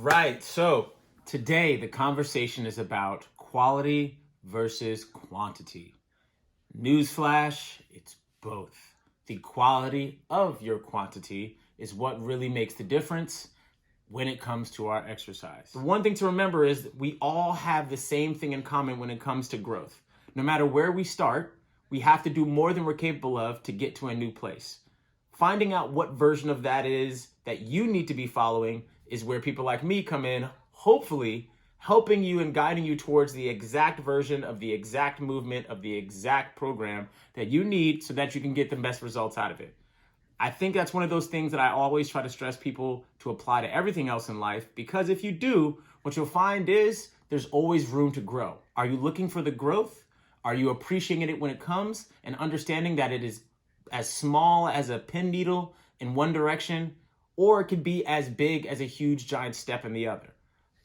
right, so today the conversation is about quality versus quantity. Newsflash, it's both. The quality of your quantity is what really makes the difference when it comes to our exercise. The one thing to remember is that we all have the same thing in common when it comes to growth. No matter where we start, we have to do more than we're capable of to get to a new place. Finding out what version of that is that you need to be following is where people like me come in, hopefully helping you and guiding you towards the exact version of the exact movement of the exact program that you need so that you can get the best results out of it. I think that's one of those things that I always try to stress people to apply to everything else in life, because if you do, what you'll find is there's always room to grow. Are you looking for the growth? Are you appreciating it when it comes and understanding that it is as small as a pin needle in one direction, or it could be as big as a huge giant step in the other?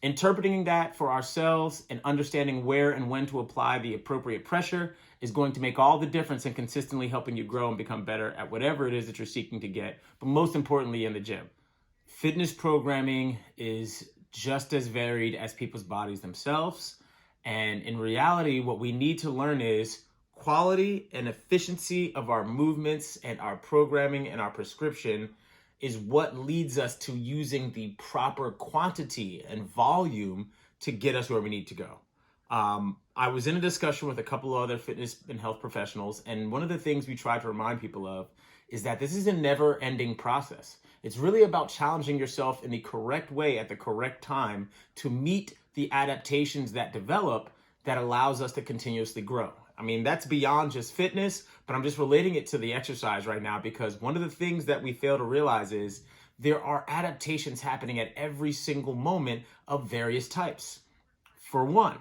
Interpreting that for ourselves and understanding where and when to apply the appropriate pressure is going to make all the difference in consistently helping you grow and become better at whatever it is that you're seeking to get, but most importantly in the gym. Fitness programming is just as varied as people's bodies themselves. And in reality, what we need to learn is quality and efficiency of our movements and our programming and our prescription is what leads us to using the proper quantity and volume to get us where we need to go. I was in a discussion with a couple of other fitness and health professionals, and one of the things we try to remind people of is that this is a never-ending process. It's really about challenging yourself in the correct way at the correct time to meet the adaptations that develop that allows us to continuously grow. I mean, that's beyond just fitness, but I'm just relating it to the exercise right now, because one of the things that we fail to realize is there are adaptations happening at every single moment of various types. For one,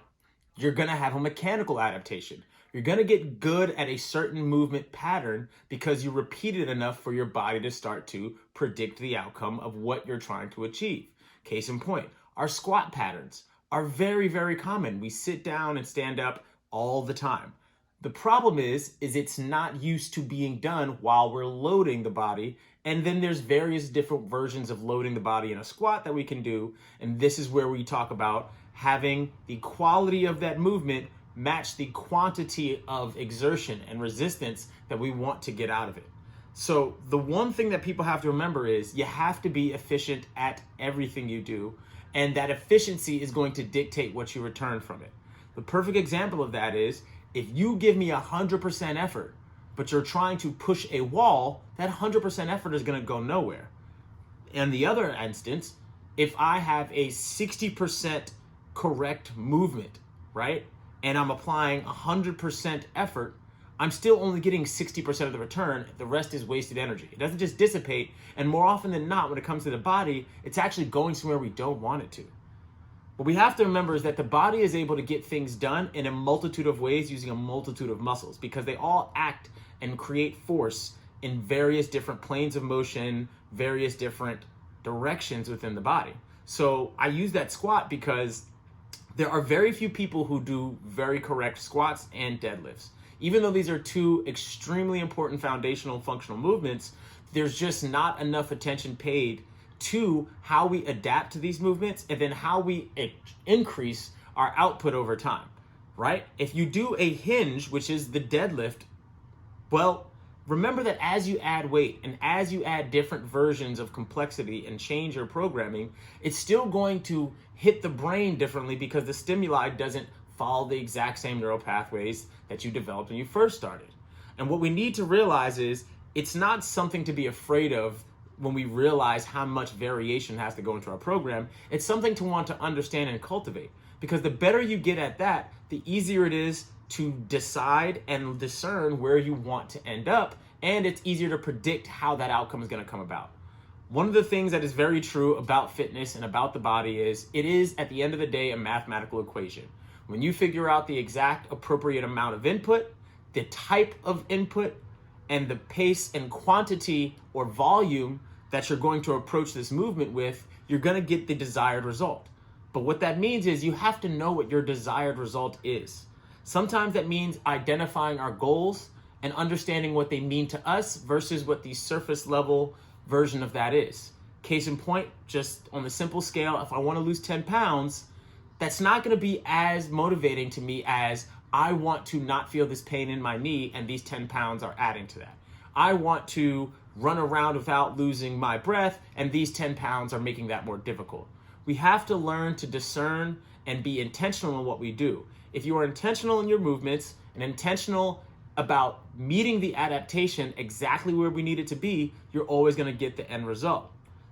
you're going to have a mechanical adaptation. You're going to get good at a certain movement pattern because you repeat it enough for your body to start to predict the outcome of what you're trying to achieve. Case in point, our squat patterns are very, very common. We sit down and stand up all the time. The problem is it's not used to being done while we're loading the body. And then there's various different versions of loading the body in a squat that we can do. And this is where we talk about having the quality of that movement match the quantity of exertion and resistance that we want to get out of it. So the one thing that people have to remember is you have to be efficient at everything you do. And that efficiency is going to dictate what you return from it. The perfect example of that is if you give me 100% effort, but you're trying to push a wall, that 100% effort is going to go nowhere. In the other instance, if I have a 60% correct movement, right, and I'm applying 100% effort, I'm still only getting 60% of the return. The rest is wasted energy. It doesn't just dissipate, and more often than not, when it comes to the body, it's actually going somewhere we don't want it to. What we have to remember is that the body is able to get things done in a multitude of ways using a multitude of muscles, because they all act and create force in various different planes of motion, various different directions within the body. So I use that squat because there are very few people who do very correct squats and deadlifts. Even though these are two extremely important foundational functional movements, there's just not enough attention paid to how we adapt to these movements and then how we increase our output over time, right? If you do a hinge, which is the deadlift, well, remember that as you add weight and as you add different versions of complexity and change your programming, it's still going to hit the brain differently because the stimuli doesn't follow the exact same neural pathways that you developed when you first started. And what we need to realize is it's not something to be afraid of when we realize how much variation has to go into our program. It's something to want to understand and cultivate, because the better you get at that, the easier it is to decide and discern where you want to end up, and it's easier to predict how that outcome is going to come about. One of the things that is very true about fitness and about the body is it is, at the end of the day, a mathematical equation. When you figure out the exact appropriate amount of input, the type of input, and the pace and quantity or volume that you're going to approach this movement with, you're going to get the desired result. But what that means is you have to know what your desired result is. Sometimes that means identifying our goals and understanding what they mean to us versus what the surface level version of that is. Case in point, just on the simple scale, if I want to lose 10 pounds, that's not going to be as motivating to me as I want to not feel this pain in my knee, and these 10 pounds are adding to that. I want to run around without losing my breath, and these 10 pounds are making that more difficult. We have to learn to discern and be intentional in what we do. If you are intentional in your movements and intentional about meeting the adaptation exactly where we need it to be, you're always going to get the end result.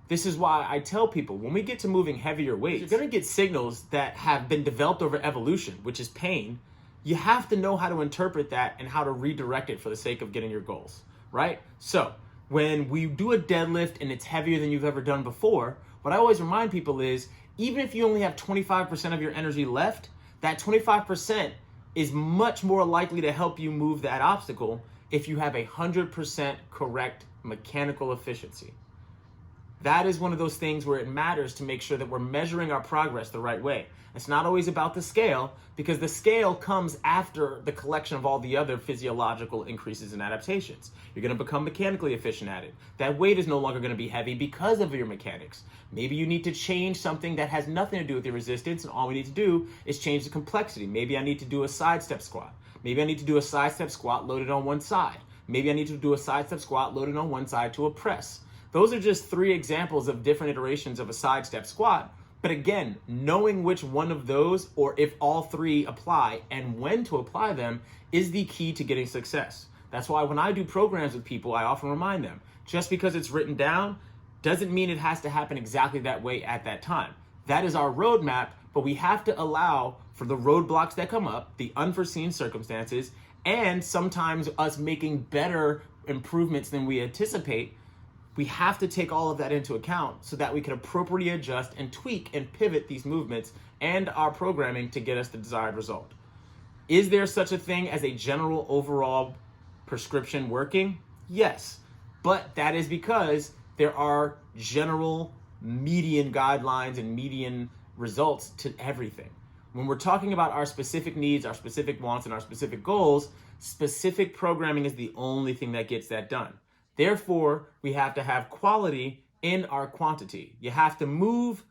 This is why I tell people, when we get to moving heavier weights, you're going to get signals that have been developed over evolution, which is pain. You have to know how to interpret that and how to redirect it for the sake of getting your goals, right? So when we do a deadlift and it's heavier than you've ever done before, what I always remind people is, even if you only have 25% of your energy left, that 25% is much more likely to help you move that obstacle if you have 100% correct mechanical efficiency. That is one of those things where it matters to make sure that we're measuring our progress the right way. It's not always about the scale, because the scale comes after the collection of all the other physiological increases and adaptations. You're going to become mechanically efficient at it. That weight is no longer going to be heavy because of your mechanics. Maybe you need to change something that has nothing to do with your resistance, and all we need to do is change the complexity. Maybe I need to do a side step squat. Maybe I need to do a side step squat loaded on one side. Maybe I need to do a side step squat loaded on one side to a press. Those are just 3 examples of different iterations of a side step squat. But again, knowing which one of those, or if all 3 apply and when to apply them, is the key to getting success. That's why when I do programs with people, I often remind them, just because it's written down doesn't mean it has to happen exactly that way at that time. That is our roadmap, but we have to allow for the roadblocks that come up, the unforeseen circumstances, and sometimes us making better improvements than we anticipate. We have to take all of that into account so that we can appropriately adjust and tweak and pivot these movements and our programming to get us the desired result. Is there such a thing as a general overall prescription working? Yes, but that is because there are general median guidelines and median results to everything. When we're talking about our specific needs, our specific wants, and our specific goals, specific programming is the only thing that gets that done. Therefore, we have to have quality in our quantity. You have to move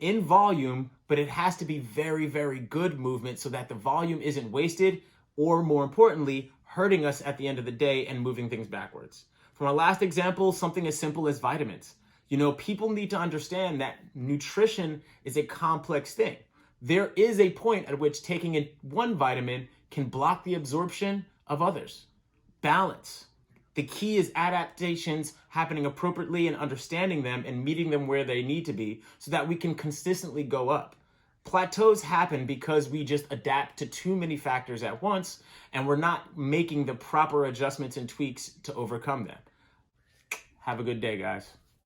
in volume, but it has to be very, very good movement so that the volume isn't wasted, or more importantly, hurting us at the end of the day and moving things backwards. From our last example, something as simple as vitamins. People need to understand that nutrition is a complex thing. There is a point at which taking in one vitamin can block the absorption of others. Balance. The key is adaptations happening appropriately and understanding them and meeting them where they need to be so that we can consistently go up. Plateaus happen because we just adapt to too many factors at once, and we're not making the proper adjustments and tweaks to overcome them. Have a good day, guys.